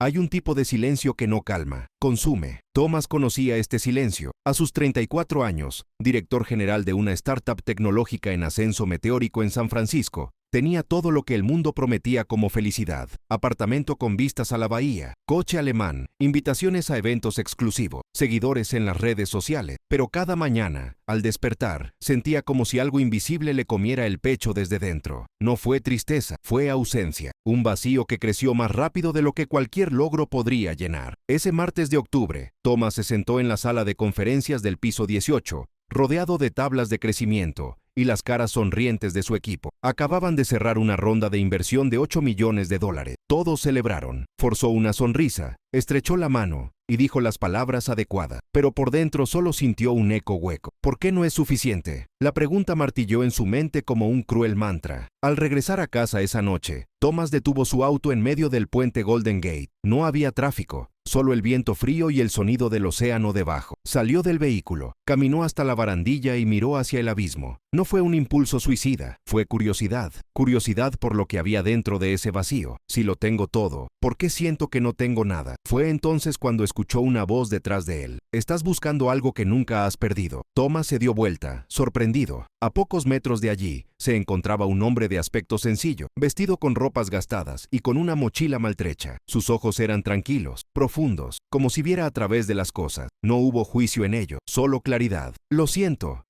Hay un tipo de silencio que no calma, consume. Thomas conocía este silencio. A sus 34 años, director general de una startup tecnológica en ascenso meteórico en San Francisco, tenía todo lo que el mundo prometía como felicidad: apartamento con vistas a la bahía, coche alemán, invitaciones a eventos exclusivos, seguidores en las redes sociales. Pero cada mañana, al despertar, sentía como si algo invisible le comiera el pecho desde dentro. No fue tristeza, fue ausencia, un vacío que creció más rápido de lo que cualquier logro podría llenar. Ese martes de octubre, Thomas se sentó en la sala de conferencias del piso 18, rodeado de tablas de crecimiento y las caras sonrientes de su equipo. Acababan de cerrar una ronda de inversión de $8 millones. Todos celebraron. Forzó una sonrisa, estrechó la mano y dijo las palabras adecuadas, pero por dentro solo sintió un eco hueco. ¿Por qué no es suficiente? La pregunta martilló en su mente como un cruel mantra. Al regresar a casa esa noche, Thomas detuvo su auto en medio del puente Golden Gate. No había tráfico, solo el viento frío y el sonido del océano debajo. Salió del vehículo, caminó hasta la barandilla y miró hacia el abismo. No fue un impulso suicida, fue curiosidad. Curiosidad por lo que había dentro de ese vacío. Si lo tengo todo, ¿por qué siento que no tengo nada? Fue entonces cuando escuchó una voz detrás de él. Estás buscando algo que nunca has perdido. Thomas se dio vuelta, sorprendido. A pocos metros de allí, se encontraba un hombre de aspecto sencillo, vestido con ropas gastadas y con una mochila maltrecha. Sus ojos eran tranquilos, profundos, como si viera a través de las cosas. No hubo juicio en ello, solo claridad. Lo siento,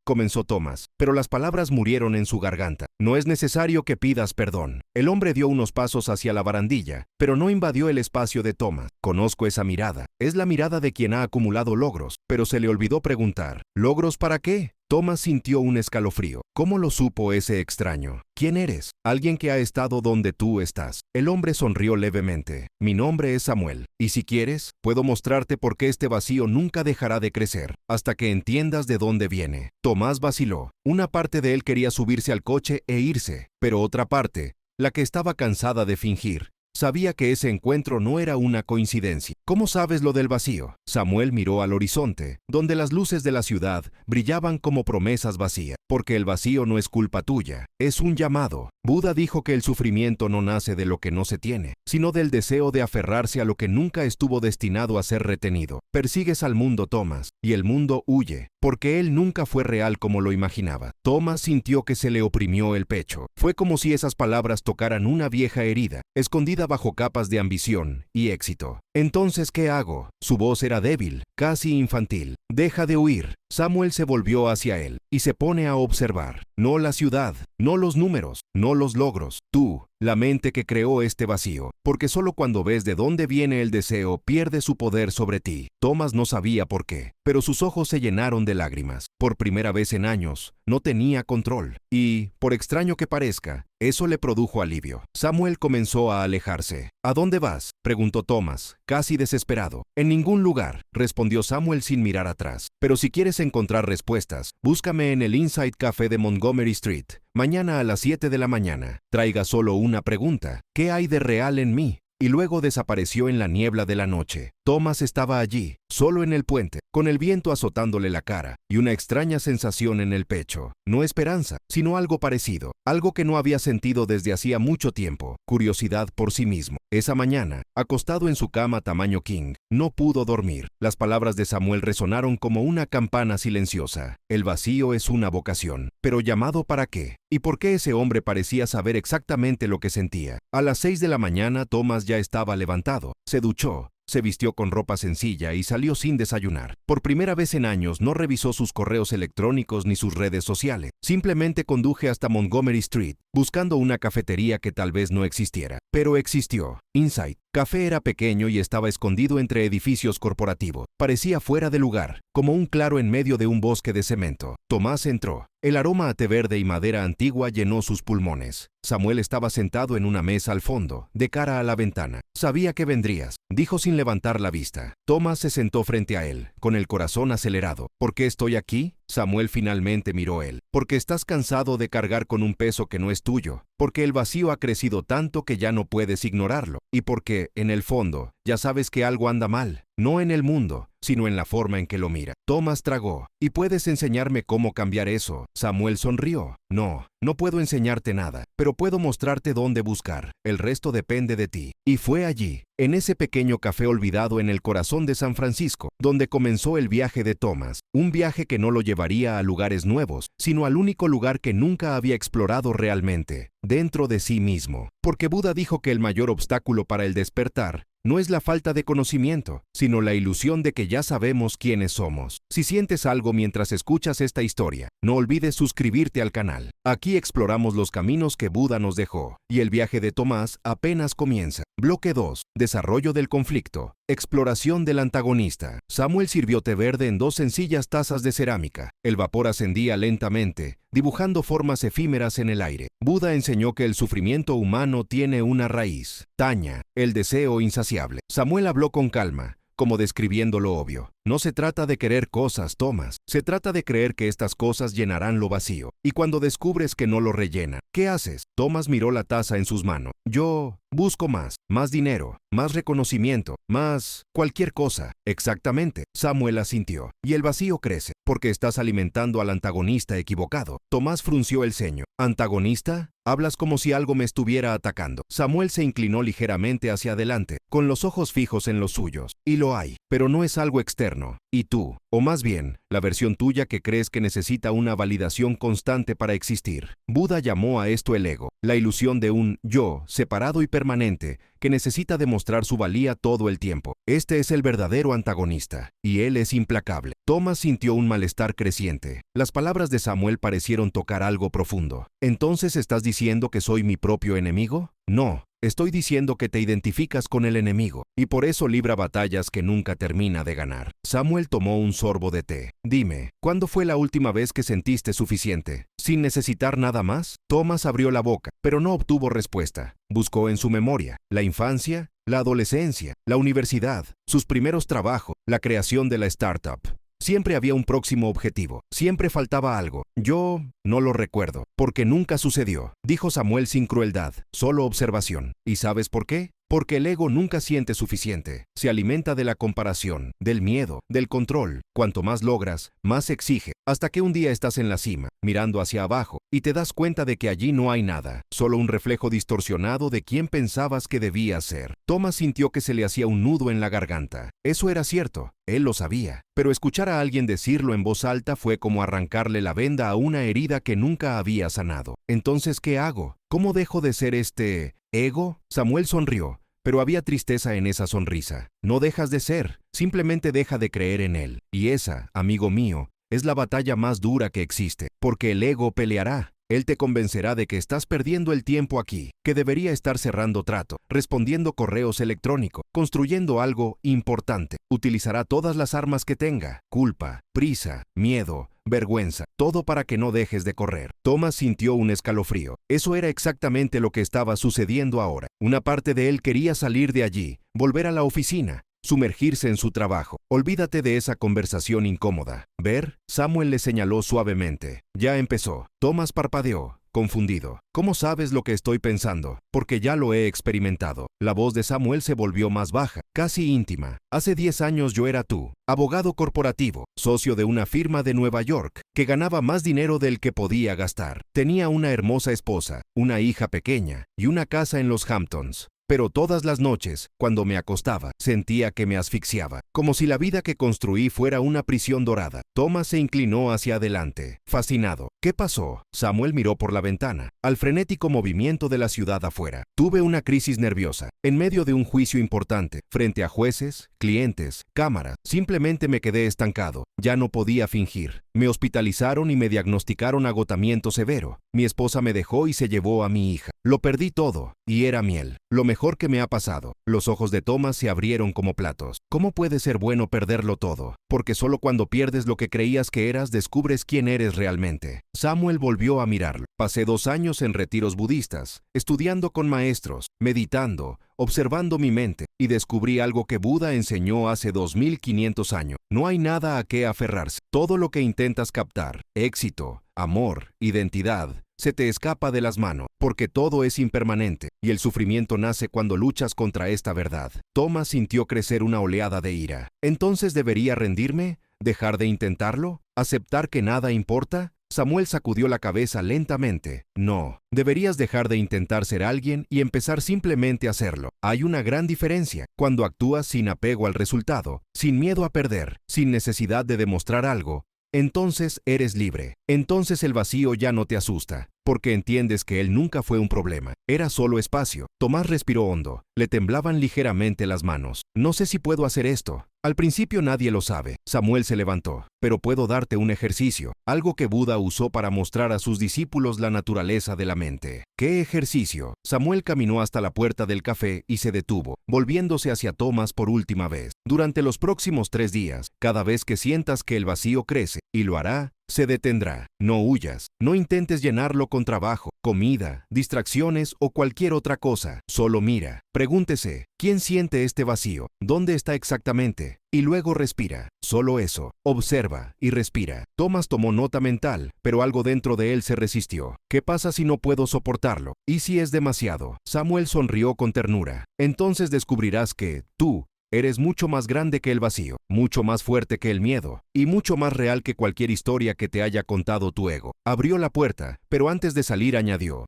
comenzó Thomas, pero las palabras murieron en su garganta. No es necesario que pidas perdón. El hombre dio unos pasos hacia la barandilla, pero no invadió el espacio de Thomas. Conozco esa mirada. Es la mirada de quien ha acumulado logros, pero se le olvidó preguntar, ¿logros para qué? Thomas sintió un escalofrío. ¿Cómo lo supo ese extraño? ¿Quién eres? Alguien que ha estado donde tú estás. El hombre sonrió levemente. Mi nombre es Samuel, y si quieres, puedo mostrarte por qué este vacío nunca dejará de crecer, hasta que entiendas de dónde viene. Tomás vaciló. Una parte de él quería subirse al coche e irse, pero otra parte, la que estaba cansada de fingir, sabía que ese encuentro no era una coincidencia. ¿Cómo sabes lo del vacío? Samuel miró al horizonte, donde las luces de la ciudad brillaban como promesas vacías. Porque el vacío no es culpa tuya, es un llamado. Buda dijo que el sufrimiento no nace de lo que no se tiene, sino del deseo de aferrarse a lo que nunca estuvo destinado a ser retenido. Persigues al mundo, Thomas, y el mundo huye, porque él nunca fue real como lo imaginaba. Thomas sintió que se le oprimió el pecho. Fue como si esas palabras tocaran una vieja herida, escondida bajo capas de ambición y éxito. Entonces, ¿qué hago? Su voz era débil, casi infantil. Deja de huir. Samuel se volvió hacia él y se pone a observar. No la ciudad, no los números, no los logros. Tú, la mente que creó este vacío, porque solo cuando ves de dónde viene el deseo pierde su poder sobre ti. Thomas no sabía por qué, pero sus ojos se llenaron de lágrimas. Por primera vez en años, no tenía control. Y, por extraño que parezca, eso le produjo alivio. Samuel comenzó a alejarse. ¿A dónde vas?, preguntó Thomas, casi desesperado. En ningún lugar, respondió Samuel sin mirar atrás. Pero si quieres encontrar respuestas, búscame en el Inside Café de Montgomery Street. Mañana a las 7 de la mañana. Traiga solo una pregunta. ¿Qué hay de real en mí? Y luego desapareció en la niebla de la noche. Thomas estaba allí, solo en el puente, con el viento azotándole la cara y una extraña sensación en el pecho. No esperanza, sino algo parecido, algo que no había sentido desde hacía mucho tiempo, curiosidad por sí mismo. Esa mañana, acostado en su cama tamaño king, no pudo dormir. Las palabras de Samuel resonaron como una campana silenciosa. El vacío es una vocación, pero ¿llamado para qué? ¿Y por qué ese hombre parecía saber exactamente lo que sentía? A las 6 de la mañana, Thomas ya estaba levantado, se duchó, se vistió con ropa sencilla y salió sin desayunar. Por primera vez en años no revisó sus correos electrónicos ni sus redes sociales. Simplemente conduje hasta Montgomery Street, buscando una cafetería que tal vez no existiera. Pero existió. Inside Café era pequeño y estaba escondido entre edificios corporativos. Parecía fuera de lugar, como un claro en medio de un bosque de cemento. Tomás entró. El aroma a té verde y madera antigua llenó sus pulmones. Samuel estaba sentado en una mesa al fondo, de cara a la ventana. Sabía que vendrías, dijo sin levantar la vista. Tomás se sentó frente a él, con el corazón acelerado. ¿Por qué estoy aquí? Samuel finalmente miró él. Porque estás cansado de cargar con un peso que no es tuyo. Porque el vacío ha crecido tanto que ya no puedes ignorarlo. Y porque, en el fondo, ya sabes que algo anda mal. no en el mundo, sino en la forma en que lo mira. Thomas tragó. ¿Y puedes enseñarme cómo cambiar eso? Samuel sonrió. No, no puedo enseñarte nada, pero puedo mostrarte dónde buscar. El resto depende de ti. Y fue allí, en ese pequeño café olvidado en el corazón de San Francisco, donde comenzó el viaje de Thomas. Un viaje que no lo llevaría a lugares nuevos, sino al único lugar que nunca había explorado realmente, dentro de sí mismo. Porque Buda dijo que el mayor obstáculo para el despertar no es la falta de conocimiento, sino la ilusión de que ya sabemos quiénes somos. Si sientes algo mientras escuchas esta historia, no olvides suscribirte al canal. Aquí exploramos los caminos que Buda nos dejó, y el viaje de Tomás apenas comienza. Bloque 2. Desarrollo del conflicto. Exploración del antagonista. Samuel sirvió té verde en 2 sencillas tazas de cerámica. El vapor ascendía lentamente, dibujando formas efímeras en el aire. Buda enseñó que el sufrimiento humano tiene una raíz, taña, el deseo insaciable. Samuel habló con calma, como describiendo lo obvio. No se trata de querer cosas, Thomas. Se trata de creer que estas cosas llenarán lo vacío. Y cuando descubres que no lo rellenan, ¿qué haces? Thomas miró la taza en sus manos. Yo busco más dinero, más reconocimiento, más cualquier cosa. Exactamente. Samuel asintió. Y el vacío crece, porque estás alimentando al antagonista equivocado. Tomás frunció el ceño. ¿Antagonista? Hablas como si algo me estuviera atacando. Samuel se inclinó ligeramente hacia adelante, con los ojos fijos en los suyos. Y lo hay, pero no es algo externo. Y tú, o más bien, la versión tuya que crees que necesita una validación constante para existir. Buda llamó a esto el ego, la ilusión de un yo separado y permanente que necesita demostrar su valía todo el tiempo. Este es el verdadero antagonista, y él es implacable. Thomas sintió un malestar creciente. Las palabras de Samuel parecieron tocar algo profundo. ¿Entonces estás diciendo que soy mi propio enemigo? No. Estoy diciendo que te identificas con el enemigo, y por eso libra batallas que nunca termina de ganar. Samuel tomó un sorbo de té. Dime, ¿cuándo fue la última vez que sentiste suficiente? ¿Sin necesitar nada más? Thomas abrió la boca, pero no obtuvo respuesta. Buscó en su memoria, la infancia, la adolescencia, la universidad, sus primeros trabajos, la creación de la startup. Siempre había un próximo objetivo. Siempre faltaba algo. Yo no lo recuerdo, porque nunca sucedió, dijo Samuel sin crueldad, solo observación. ¿Y sabes por qué? Porque el ego nunca siente suficiente. Se alimenta de la comparación, del miedo, del control. Cuanto más logras, más exige, hasta que un día estás en la cima, mirando hacia abajo, y te das cuenta de que allí no hay nada, solo un reflejo distorsionado de quién pensabas que debías ser. Thomas sintió que se le hacía un nudo en la garganta. Eso era cierto, él lo sabía, pero escuchar a alguien decirlo en voz alta fue como arrancarle la venda a una herida que nunca había sanado. Entonces, ¿qué hago? ¿Cómo dejo de ser este ego? Samuel sonrió, pero había tristeza en esa sonrisa. No dejas de ser, simplemente deja de creer en él. Y esa, amigo mío, es la batalla más dura que existe, porque el ego peleará. Él te convencerá de que estás perdiendo el tiempo aquí, que debería estar cerrando trato, respondiendo correos electrónicos, construyendo algo importante. Utilizará todas las armas que tenga: culpa, prisa, miedo, vergüenza, todo para que no dejes de correr. Thomas sintió un escalofrío. Eso era exactamente lo que estaba sucediendo ahora. Una parte de él quería salir de allí, volver a la oficina, sumergirse en su trabajo. Olvídate de esa conversación incómoda. ¿Ver? Samuel le señaló suavemente. Ya empezó. Thomas parpadeó, confundido. ¿Cómo sabes lo que estoy pensando? Porque ya lo he experimentado. La voz de Samuel se volvió más baja, casi íntima. Hace 10 años yo era tú, abogado corporativo, socio de una firma de Nueva York, que ganaba más dinero del que podía gastar. Tenía una hermosa esposa, una hija pequeña y una casa en los Hamptons. Pero todas las noches, cuando me acostaba, sentía que me asfixiaba, como si la vida que construí fuera una prisión dorada. Thomas se inclinó hacia adelante, fascinado. ¿Qué pasó? Samuel miró por la ventana, al frenético movimiento de la ciudad afuera. Tuve una crisis nerviosa, en medio de un juicio importante, frente a jueces, clientes, cámaras. Simplemente me quedé estancado. Ya no podía fingir. Me hospitalizaron y me diagnosticaron agotamiento severo. Mi esposa me dejó y se llevó a mi hija. Lo perdí todo, y era miel. Lo mejor que me ha pasado. Los ojos de Thomas se abrieron como platos. ¿Cómo puede ser bueno perderlo todo? Porque solo cuando pierdes lo que creías que eras, descubres quién eres realmente. Samuel volvió a mirarlo. Pasé 2 años en retiros budistas, estudiando con maestros, meditando, observando mi mente, y descubrí algo que Buda enseñó hace 2500 años. No hay nada a qué aferrarse. Todo lo que intentas captar, éxito, amor, identidad, se te escapa de las manos, porque todo es impermanente, y el sufrimiento nace cuando luchas contra esta verdad. Thomas sintió crecer una oleada de ira. ¿Entonces debería rendirme? ¿Dejar de intentarlo? ¿Aceptar que nada importa? Samuel sacudió la cabeza lentamente. No, deberías dejar de intentar ser alguien y empezar simplemente a hacerlo. Hay una gran diferencia cuando actúas sin apego al resultado, sin miedo a perder, sin necesidad de demostrar algo. Entonces eres libre. Entonces el vacío ya no te asusta, porque entiendes que él nunca fue un problema. Era solo espacio. Tomás respiró hondo. Le temblaban ligeramente las manos. No sé si puedo hacer esto. Al principio nadie lo sabe. Samuel se levantó. Pero puedo darte un ejercicio, algo que Buda usó para mostrar a sus discípulos la naturaleza de la mente. ¿Qué ejercicio? Samuel caminó hasta la puerta del café y se detuvo, volviéndose hacia Thomas por última vez. Durante los próximos 3 días, cada vez que sientas que el vacío crece, y lo hará, se detendrá. No huyas. No intentes llenarlo con trabajo, comida, distracciones o cualquier otra cosa. Solo mira. Pregúntese, ¿quién siente este vacío? ¿Dónde está exactamente? Y luego respira. Solo eso. Observa y respira. Thomas tomó nota mental, pero algo dentro de él se resistió. ¿Qué pasa si no puedo soportarlo? ¿Y si es demasiado? Samuel sonrió con ternura. Entonces descubrirás que tú eres mucho más grande que el vacío, mucho más fuerte que el miedo, y mucho más real que cualquier historia que te haya contado tu ego. Abrió la puerta, pero antes de salir añadió,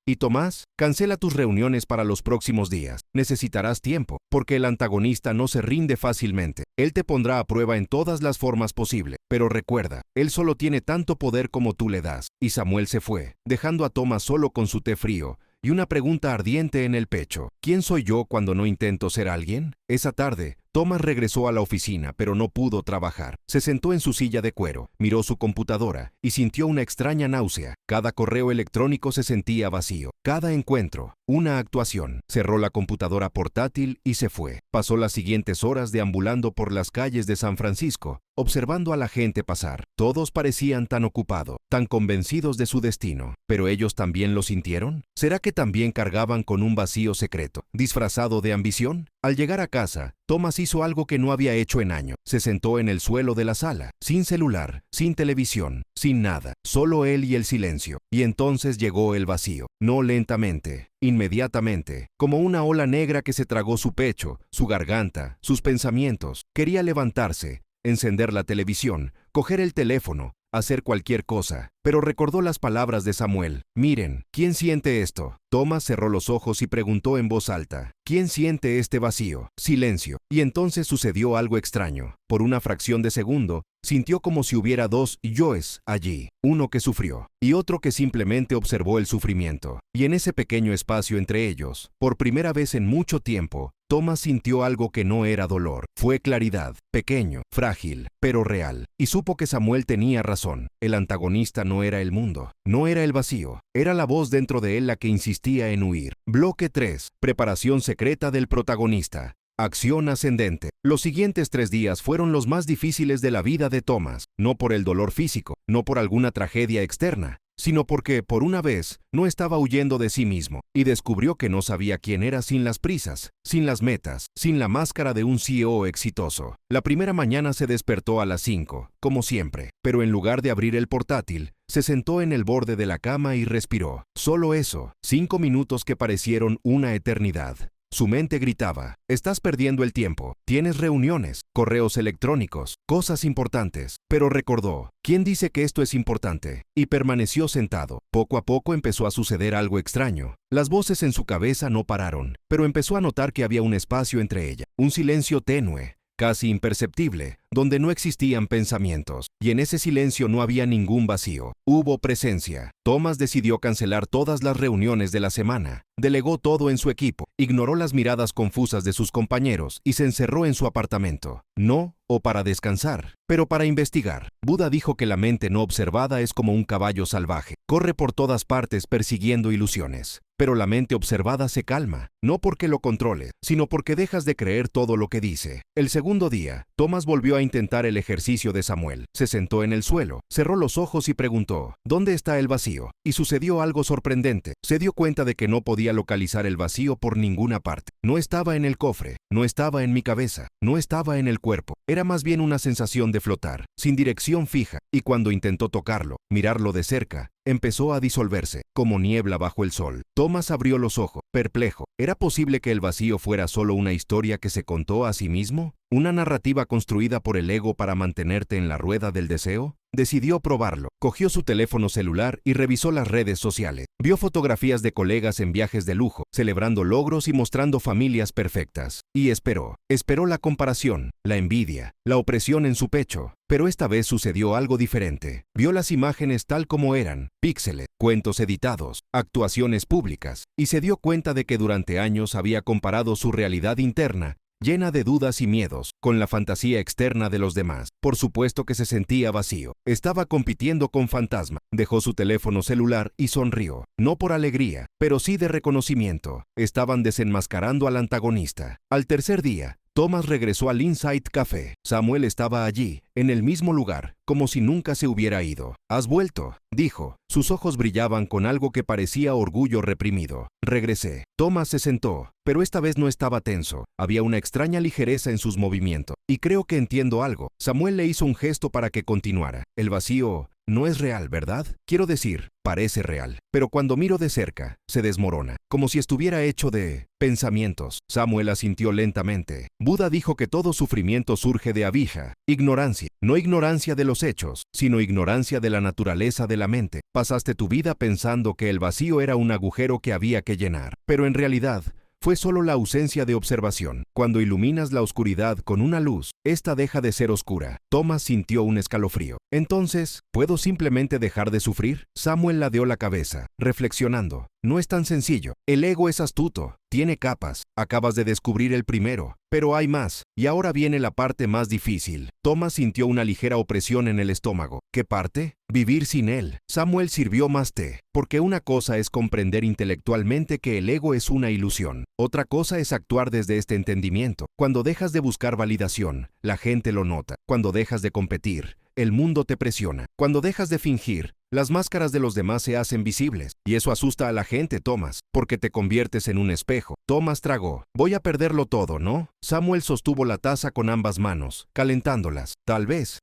¿y Tomás? Cancela tus reuniones para los próximos días. Necesitarás tiempo, porque el antagonista no se rinde fácilmente. Él te pondrá a prueba en todas las formas posibles. Pero recuerda, él solo tiene tanto poder como tú le das. Y Samuel se fue, dejando a Tomás solo con su té frío y una pregunta ardiente en el pecho. ¿Quién soy yo cuando no intento ser alguien? Esa tarde, Thomas regresó a la oficina, pero no pudo trabajar. Se sentó en su silla de cuero, miró su computadora y sintió una extraña náusea. Cada correo electrónico se sentía vacío. Cada encuentro, una actuación. Cerró la computadora portátil y se fue. Pasó las siguientes horas deambulando por las calles de San Francisco, observando a la gente pasar. Todos parecían tan ocupados, tan convencidos de su destino. ¿Pero ellos también lo sintieron? ¿Será que también cargaban con un vacío secreto, disfrazado de ambición? Al llegar a casa, Thomas hizo algo que no había hecho en años. Se sentó en el suelo de la sala, sin celular, sin televisión, sin nada, solo él y el silencio. Y entonces llegó el vacío, no lentamente, inmediatamente, como una ola negra que se tragó su pecho, su garganta, sus pensamientos. Quería levantarse, encender la televisión, coger el teléfono, hacer cualquier cosa, pero recordó las palabras de Samuel. Miren, ¿quién siente esto? Thomas cerró los ojos y preguntó en voz alta, ¿quién siente este vacío? Silencio. Y entonces sucedió algo extraño. Por una fracción de segundo, sintió como si hubiera 2 yoes allí, uno que sufrió y otro que simplemente observó el sufrimiento. Y en ese pequeño espacio entre ellos, por primera vez en mucho tiempo, Thomas sintió algo que no era dolor. Fue claridad, pequeño, frágil, pero real. Y supo que Samuel tenía razón. El antagonista no era el mundo, no era el vacío. Era la voz dentro de él la que insistía en huir. Bloque 3. Preparación secreta del protagonista. Acción ascendente. Los siguientes 3 días fueron los más difíciles de la vida de Thomas, no por el dolor físico, no por alguna tragedia externa, sino porque, por una vez, no estaba huyendo de sí mismo, y descubrió que no sabía quién era sin las prisas, sin las metas, sin la máscara de un CEO exitoso. La primera mañana se despertó a las 5, como siempre, pero en lugar de abrir el portátil, se sentó en el borde de la cama y respiró. Solo eso, 5 minutos que parecieron una eternidad. Su mente gritaba, estás perdiendo el tiempo, tienes reuniones, correos electrónicos, cosas importantes. Pero recordó, ¿quién dice que esto es importante? Y permaneció sentado. Poco a poco empezó a suceder algo extraño. Las voces en su cabeza no pararon, pero empezó a notar que había un espacio entre ellas, un silencio tenue, casi imperceptible, donde no existían pensamientos, y en ese silencio no había ningún vacío. Hubo presencia. Thomas decidió cancelar todas las reuniones de la semana, delegó todo en su equipo, ignoró las miradas confusas de sus compañeros y se encerró en su apartamento. No para descansar, pero para investigar. Buda dijo que la mente no observada es como un caballo salvaje. Corre por todas partes persiguiendo ilusiones. Pero la mente observada se calma, no porque lo controle, sino porque dejas de creer todo lo que dice. El segundo día, Thomas volvió a intentar el ejercicio de Samuel. Se sentó en el suelo, cerró los ojos y preguntó, ¿dónde está el vacío? Y sucedió algo sorprendente. Se dio cuenta de que no podía localizar el vacío por ninguna parte. No estaba en el cofre, no estaba en mi cabeza, no estaba en el cuerpo. Era más bien una sensación de flotar, sin dirección fija, y cuando intentó tocarlo, mirarlo de cerca, empezó a disolverse, como niebla bajo el sol. Thomas abrió los ojos, perplejo. ¿Era posible que el vacío fuera solo una historia que se contó a sí mismo? ¿Una narrativa construida por el ego para mantenerte en la rueda del deseo? Decidió probarlo. Cogió su teléfono celular y revisó las redes sociales. Vio fotografías de colegas en viajes de lujo, celebrando logros y mostrando familias perfectas. Y esperó. Esperó la comparación, la envidia, la opresión en su pecho. Pero esta vez sucedió algo diferente. Vio las imágenes tal como eran, píxeles, cuentos editados, actuaciones públicas, y se dio cuenta de que durante años había comparado su realidad interna, llena de dudas y miedos, con la fantasía externa de los demás. Por supuesto que se sentía vacío. Estaba compitiendo con fantasma. Dejó su teléfono celular y sonrió. No por alegría, pero sí de reconocimiento. Estaban desenmascarando al antagonista. Al tercer día, Thomas regresó al Inside Café. Samuel estaba allí, en el mismo lugar, como si nunca se hubiera ido. «¿Has vuelto?», dijo. Sus ojos brillaban con algo que parecía orgullo reprimido. «Regresé». Thomas se sentó, pero esta vez no estaba tenso. Había una extraña ligereza en sus movimientos. «Y creo que entiendo algo». Samuel le hizo un gesto para que continuara. «El vacío no es real, ¿verdad? Quiero decir, parece real. Pero cuando miro de cerca, se desmorona, como si estuviera hecho de pensamientos». Samuel asintió lentamente. Buda dijo que todo sufrimiento surge de avijja, ignorancia. No ignorancia de los hechos, sino ignorancia de la naturaleza de la mente. Pasaste tu vida pensando que el vacío era un agujero que había que llenar. Pero en realidad, fue solo la ausencia de observación. Cuando iluminas la oscuridad con una luz, esta deja de ser oscura. Thomas sintió un escalofrío. Entonces, ¿puedo simplemente dejar de sufrir? Samuel ladeó la cabeza, reflexionando. No es tan sencillo. El ego es astuto, tiene capas. Acabas de descubrir el primero, pero hay más. Y ahora viene la parte más difícil. Thomas sintió una ligera opresión en el estómago. ¿Qué parte? Vivir sin él. Samuel sirvió más té, porque una cosa es comprender intelectualmente que el ego es una ilusión. Otra cosa es actuar desde este entendimiento. Cuando dejas de buscar validación, la gente lo nota. Cuando dejas de competir, el mundo te presiona. Cuando dejas de fingir, las máscaras de los demás se hacen visibles. Y eso asusta a la gente, Thomas, porque te conviertes en un espejo. Thomas tragó. Voy a perderlo todo, ¿no? Samuel sostuvo la taza con ambas manos, calentándolas. Tal vez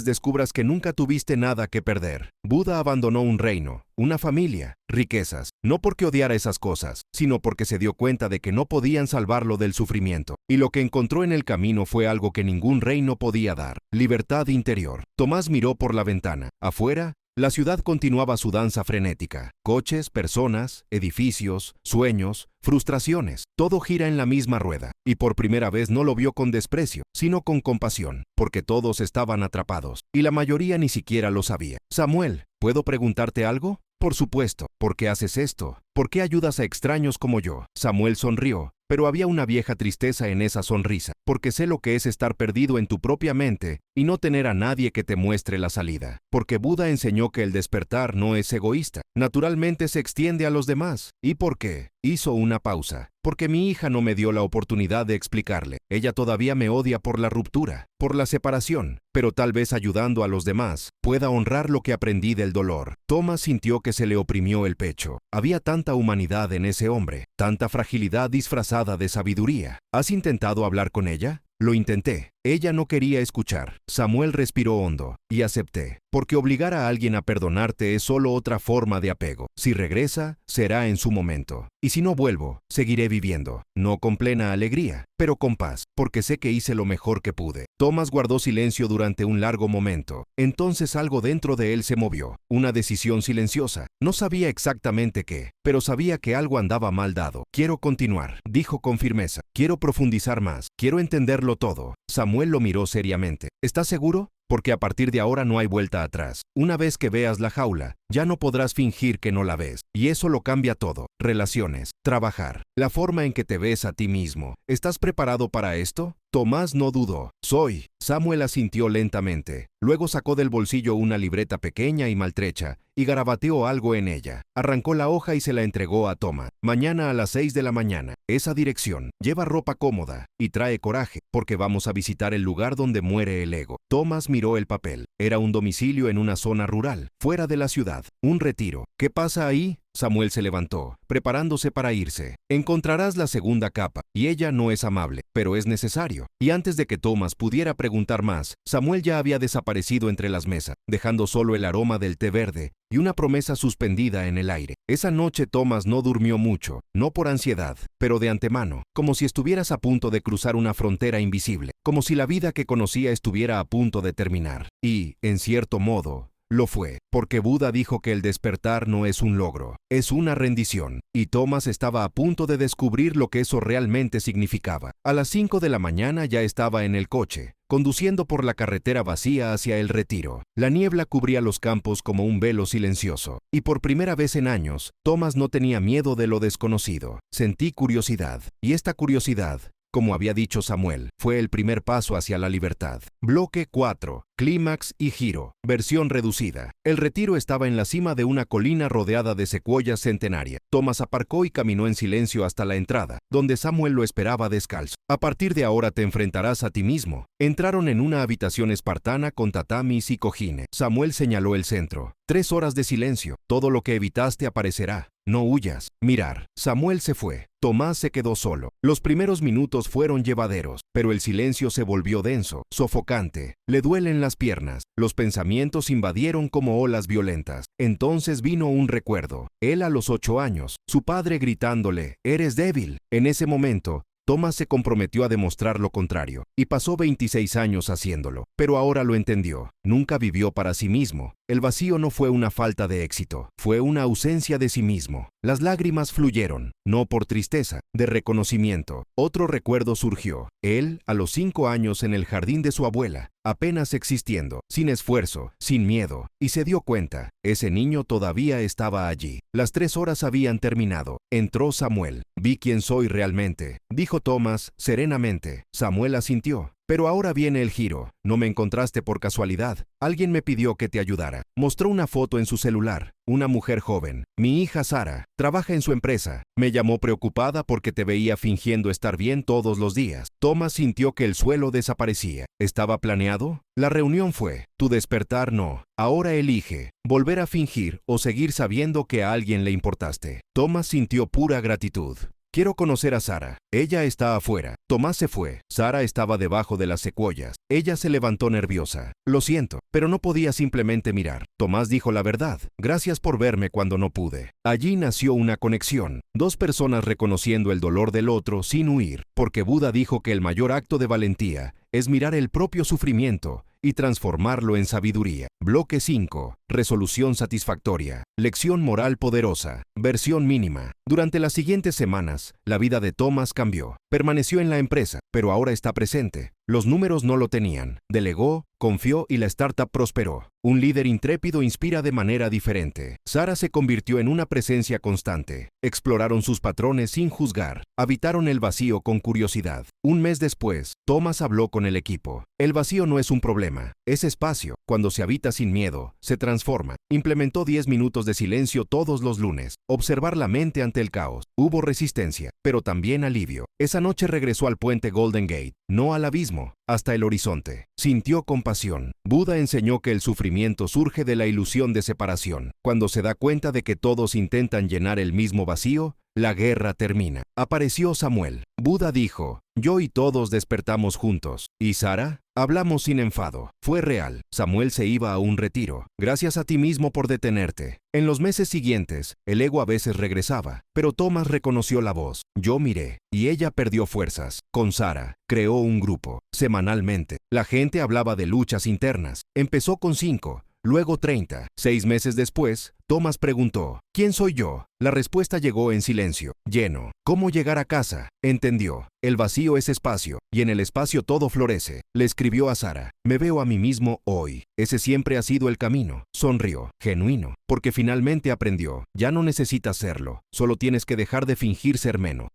descubras que nunca tuviste nada que perder. Buda abandonó un reino, una familia, riquezas, no porque odiara esas cosas, sino porque se dio cuenta de que no podían salvarlo del sufrimiento. Y lo que encontró en el camino fue algo que ningún reino podía dar: libertad interior. Tomás miró por la ventana. Afuera, la ciudad continuaba su danza frenética. Coches, personas, edificios, sueños, frustraciones. Todo gira en la misma rueda. Y por primera vez no lo vio con desprecio, sino con compasión, porque todos estaban atrapados, y la mayoría ni siquiera lo sabía. «Samuel, ¿puedo preguntarte algo?» «Por supuesto». «¿Por qué haces esto? ¿Por qué ayudas a extraños como yo?» Samuel sonrió, pero había una vieja tristeza en esa sonrisa. «Porque sé lo que es estar perdido en tu propia mente y no tener a nadie que te muestre la salida. Porque Buda enseñó que el despertar no es egoísta, naturalmente se extiende a los demás. ¿Y por qué?» Hizo una pausa. «Porque mi hija no me dio la oportunidad de explicarle. Ella todavía me odia por la ruptura, por la separación, pero tal vez ayudando a los demás pueda honrar lo que aprendí del dolor». Thomas sintió que se le oprimió el pecho. Había tanta humanidad en ese hombre, tanta fragilidad disfrazada de sabiduría. ¿Has intentado hablar con ella?» «Lo intenté. Ella no quería escuchar». Samuel respiró hondo. «Y acepté. Porque obligar a alguien a perdonarte es solo otra forma de apego. Si regresa, será en su momento. Y si no vuelvo, seguiré viviendo. No con plena alegría, pero con paz, porque sé que hice lo mejor que pude». Thomas guardó silencio durante un largo momento. Entonces algo dentro de él se movió. Una decisión silenciosa. No sabía exactamente qué, pero sabía que algo andaba mal dado. «Quiero continuar», dijo con firmeza. «Quiero profundizar más. Quiero entenderlo todo». Samuel lo miró seriamente. «¿Estás seguro? Porque a partir de ahora no hay vuelta atrás. Una vez que veas la jaula, ya no podrás fingir que no la ves. Y eso lo cambia todo. Relaciones, trabajar, la forma en que te ves a ti mismo. ¿Estás preparado para esto?» Tomás no dudó. «Soy». Samuel asintió lentamente. Luego sacó del bolsillo una libreta pequeña y maltrecha y garabateó algo en ella. Arrancó la hoja y se la entregó a Thomas. «Mañana a las 6 de la mañana. Esa dirección. Lleva ropa cómoda y trae coraje, porque vamos a visitar el lugar donde muere el ego». Thomas miró el papel. Era un domicilio en una zona rural, fuera de la ciudad. Un retiro. ¿Qué pasa ahí? Samuel se levantó, preparándose para irse. Encontrarás la segunda capa, y ella no es amable, pero es necesario. Y antes de que Thomas pudiera preguntar más, Samuel ya había desaparecido entre las mesas, dejando solo el aroma del té verde y una promesa suspendida en el aire. Esa noche Thomas no durmió mucho, no por ansiedad, pero de antemano, como si estuvieras a punto de cruzar una frontera invisible, como si la vida que conocía estuviera a punto de terminar. Y, en cierto modo, lo fue, porque Buda dijo que el despertar no es un logro, es una rendición, y Thomas estaba a punto de descubrir lo que eso realmente significaba. A las 5 de la mañana ya estaba en el coche, conduciendo por la carretera vacía hacia el retiro. La niebla cubría los campos como un velo silencioso, y por primera vez en años, Thomas no tenía miedo de lo desconocido. Sentí curiosidad, y esta curiosidad, como había dicho Samuel, fue el primer paso hacia la libertad. Bloque 4. Clímax y giro. Versión reducida. El retiro estaba en la cima de una colina rodeada de secuoyas centenarias. Thomas aparcó y caminó en silencio hasta la entrada, donde Samuel lo esperaba descalzo. A partir de ahora te enfrentarás a ti mismo. Entraron en una habitación espartana con tatamis y cojines. Samuel señaló el centro. 3 horas de silencio. Todo lo que evitaste aparecerá. No huyas. Mirar. Samuel se fue. Tomás se quedó solo. Los primeros minutos fueron llevaderos, pero el silencio se volvió denso, sofocante. Le duelen las piernas. Los pensamientos invadieron como olas violentas. Entonces vino un recuerdo. Él a los 8 años, su padre gritándole, «¡Eres débil!». En ese momento, Thomas se comprometió a demostrar lo contrario, y pasó 26 años haciéndolo. Pero ahora lo entendió. Nunca vivió para sí mismo. El vacío no fue una falta de éxito, fue una ausencia de sí mismo. Las lágrimas fluyeron, no por tristeza, de reconocimiento. Otro recuerdo surgió. Él, a los 5 años en el jardín de su abuela, apenas existiendo, sin esfuerzo, sin miedo, y se dio cuenta, ese niño todavía estaba allí. Las 3 horas habían terminado. Entró Samuel. «Vi quién soy realmente», dijo Thomas serenamente. Samuel asintió. «Pero ahora viene el giro. No me encontraste por casualidad. Alguien me pidió que te ayudara». Mostró una foto en su celular. Una mujer joven. «Mi hija Sara. Trabaja en su empresa. Me llamó preocupada porque te veía fingiendo estar bien todos los días». Thomas sintió que el suelo desaparecía. ¿Estaba planeado? La reunión fue. Tu despertar no. Ahora elige. Volver a fingir o seguir sabiendo que a alguien le importaste. Thomas sintió pura gratitud. «Quiero conocer a Sara. Ella está afuera». Tomás se fue. Sara estaba debajo de las secuoyas. Ella se levantó nerviosa. «Lo siento, pero no podía simplemente mirar». Tomás dijo la verdad. «Gracias por verme cuando no pude». Allí nació una conexión. 2 personas reconociendo el dolor del otro sin huir. Porque Buda dijo que el mayor acto de valentía es mirar el propio sufrimiento y transformarlo en sabiduría. Bloque 5. Resolución satisfactoria. Lección moral poderosa. Versión mínima. Durante las siguientes semanas, la vida de Thomas cambió. Permaneció en la empresa, pero ahora está presente. Los números no lo tenían. Delegó, confió y la startup prosperó. Un líder intrépido inspira de manera diferente. Sara se convirtió en una presencia constante. Exploraron sus patrones sin juzgar. Habitaron el vacío con curiosidad. Un mes después, Thomas habló con el equipo. El vacío no es un problema, es espacio. Cuando se habita sin miedo, se transforma. Implementó 10 minutos de silencio todos los lunes. Observar la mente ante el caos. Hubo resistencia, pero también alivio. Esa noche regresó al puente Golden Gate, no al abismo, hasta el horizonte. Sintió compasión. Buda enseñó que el sufrimiento surge de la ilusión de separación. Cuando se da cuenta de que todos intentan llenar el mismo vacío, la guerra termina. Apareció Samuel. Buda dijo, «Yo y todos despertamos juntos». ¿Y Sara? Hablamos sin enfado. Fue real. Samuel se iba a un retiro. Gracias a ti mismo por detenerte. En los meses siguientes, el ego a veces regresaba, pero Thomas reconoció la voz. Yo miré, y ella perdió fuerzas. Con Sara, creó un grupo. Semanalmente, la gente hablaba de luchas internas. Empezó con 5. Luego 30. 6 meses después, Thomas preguntó, ¿quién soy yo? La respuesta llegó en silencio, lleno. ¿Cómo llegar a casa? Entendió. El vacío es espacio, y en el espacio todo florece. Le escribió a Sara, me veo a mí mismo hoy. Ese siempre ha sido el camino. Sonrió, genuino, porque finalmente aprendió. Ya no necesitas serlo, solo tienes que dejar de fingir ser menos.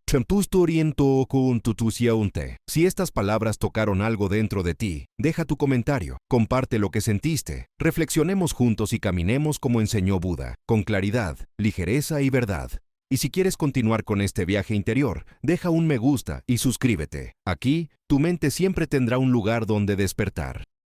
Si estas palabras tocaron algo dentro de ti, deja tu comentario, comparte lo que sentiste. Reflexionemos juntos y caminemos como enseñó Buda, con claridad, ligereza y verdad. Y si quieres continuar con este viaje interior, deja un me gusta y suscríbete. Aquí, tu mente siempre tendrá un lugar donde despertar.